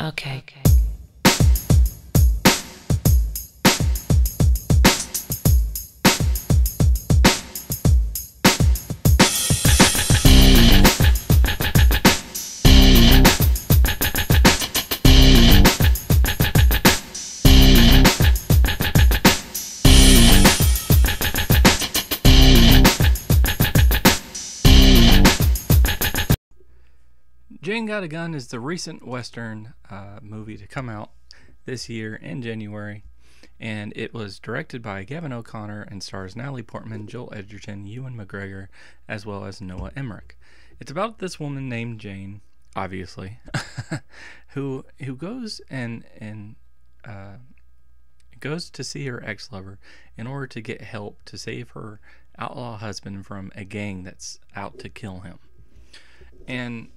Okay. Jane Got a Gun is the recent Western movie to come out this year in January, and it was directed by Gavin O'Connor and stars Natalie Portman, Joel Edgerton, Ewan McGregor, as well as Noah Emmerich. It's about this woman named Jane, obviously, who goes and goes to see her ex-lover in order to get help to save her outlaw husband from a gang that's out to kill him. And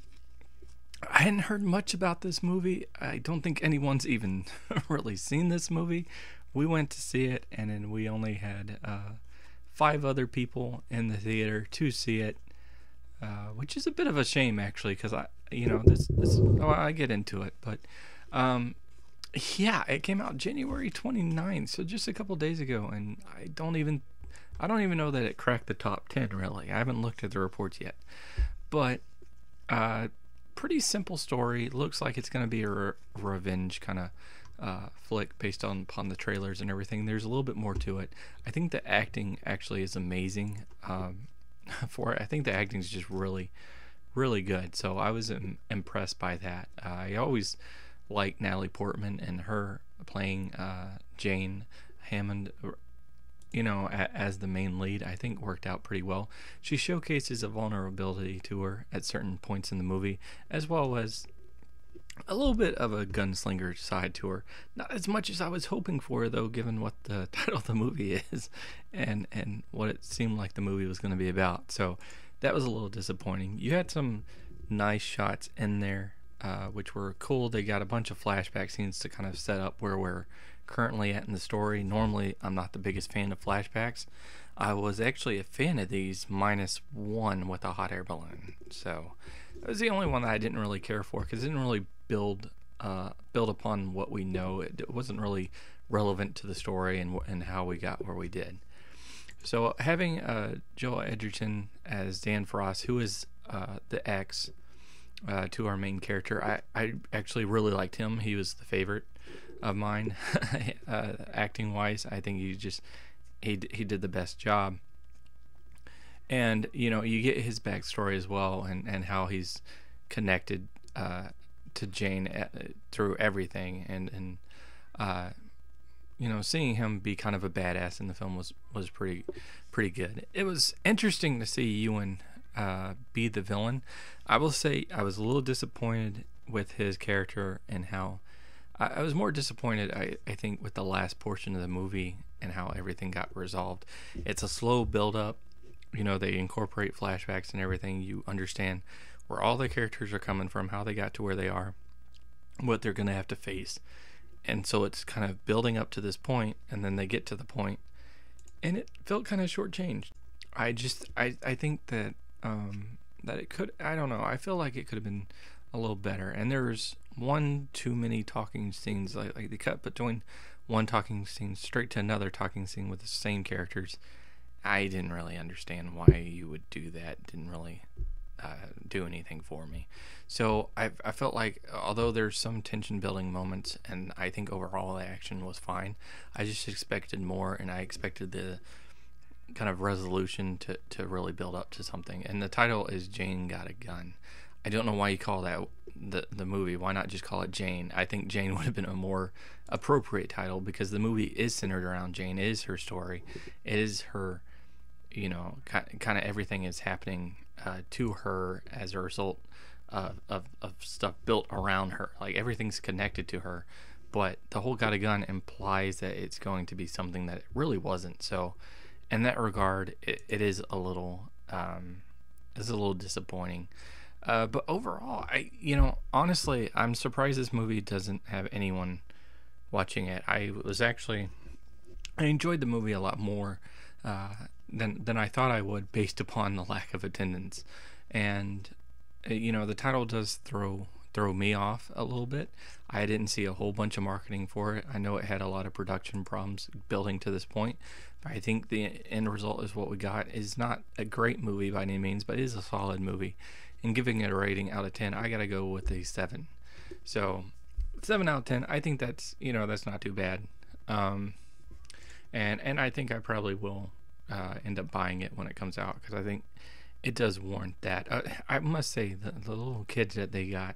I hadn't heard much about this movie. I don't think anyone's even really seen this movie. We went to see it, and then we only had 5 other people in the theater to see it, which is a bit of a shame, actually, because I get into it, but yeah, it came out January 29th, so just a couple days ago, and I don't even know that it cracked the top 10. Really, I haven't looked at the reports yet, but pretty simple story. Looks like it's going to be a revenge kind of flick based upon the trailers and everything. There's a little bit more to it. I think the acting actually is amazing for it. I think the acting is just really, really good. So I was impressed by that. I always liked Natalie Portman and her playing Jane Hammond, as the main lead. I think worked out pretty well. She showcases a vulnerability to her at certain points in the movie, as well as a little bit of a gunslinger side to her. Not as much as I was hoping for, though, given what the title of the movie is and what it seemed like the movie was going to be about. So that was a little disappointing. You had some nice shots in there, which were cool. They got a bunch of flashback scenes to kind of set up where we're currently at in the story. Normally, I'm not the biggest fan of flashbacks. I was actually a fan of these -1 with a hot air balloon. So it was the only one that I didn't really care for because it didn't really build upon what we know. It wasn't really relevant to the story and how we got where we did. So having Joel Edgerton as Dan Frost, who is the ex to our main character, I actually really liked him. He was the favorite of mine, acting wise. I think he did the best job. And you get his backstory as well, and how he's connected to Jane through everything, and seeing him be kind of a badass in the film was pretty good. It was interesting to see Ewan be the villain. I will say I was a little disappointed with his character and how I was more disappointed, I think, with the last portion of the movie and how everything got resolved. It's a slow build-up. They incorporate flashbacks and everything. You understand where all the characters are coming from, how they got to where they are, what they're going to have to face. And so it's kind of building up to this point, and then they get to the point, and it felt kind of shortchanged. I think that it could, I don't know, I feel like it could have been a little better. And there's one too many talking scenes, like they cut between one talking scene straight to another talking scene with the same characters. I didn't really understand why you would do that. Didn't really do anything for me. So I felt like, although there's some tension building moments, and I think overall the action was fine, I just expected more, and I expected the kind of resolution to really build up to something. And the title is Jane Got a Gun. I don't know why you call that the movie. Why not just call it Jane? I think Jane would have been a more appropriate title, because the movie is centered around Jane. It is her story. It is her, kind of everything is happening to her as a result of stuff built around her. Like, everything's connected to her. But the whole Got a Gun implies that it's going to be something that it really wasn't. So in that regard, it is a little disappointing. But overall, honestly, I'm surprised this movie doesn't have anyone watching it. I enjoyed the movie a lot more than I thought I would, based upon the lack of attendance. And the title does throw throw me off a little bit. I didn't see a whole bunch of marketing for it. I know it had a lot of production problems building to this point, but I think the end result is what we got. Is not a great movie by any means, but it is a solid movie. And giving it a rating out of 10, I gotta go with a 7. So 7 out of 10. I think that's that's not too bad. And I think I probably will end up buying it when it comes out, because I think it does warrant that. I must say, the little kids that they got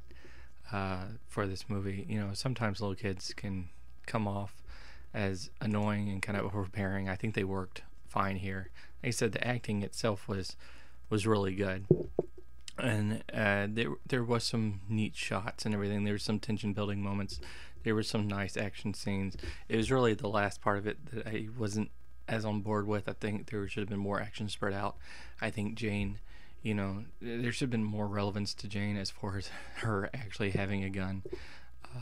for this movie, sometimes little kids can come off as annoying and kind of overbearing. I think they worked fine here. Like I said, the acting itself was really good, and there was some neat shots and everything. There was some tension building moments. There were some nice action scenes. It was really the last part of it that I wasn't as on board with. I think there should have been more action spread out. I think Jane, there should have been more relevance to Jane as far as her actually having a gun.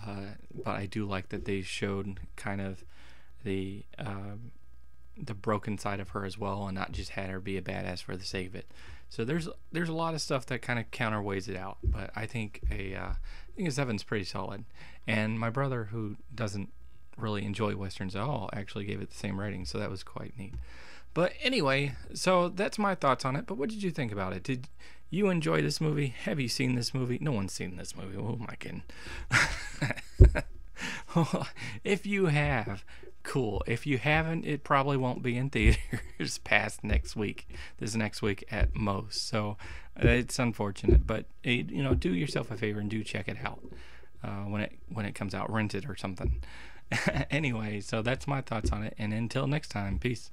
But I do like that they showed kind of the broken side of her as well, and not just had her be a badass for the sake of it. So there's a lot of stuff that kind of counterweighs it out. But I think a 7's pretty solid. And my brother, who doesn't really enjoy westerns at all, actually gave it the same rating, so that was quite neat. But anyway, so that's my thoughts on it. But what did you think about it? Did you enjoy this movie? Have you seen this movie? No one's seen this movie. Oh my goodness. If you have, cool. If you haven't, it probably won't be in theaters past next week. This next week at most. So it's unfortunate, but do yourself a favor and do check it out when it comes out. Rent it or something. Anyway, so that's my thoughts on it, and until next time, peace.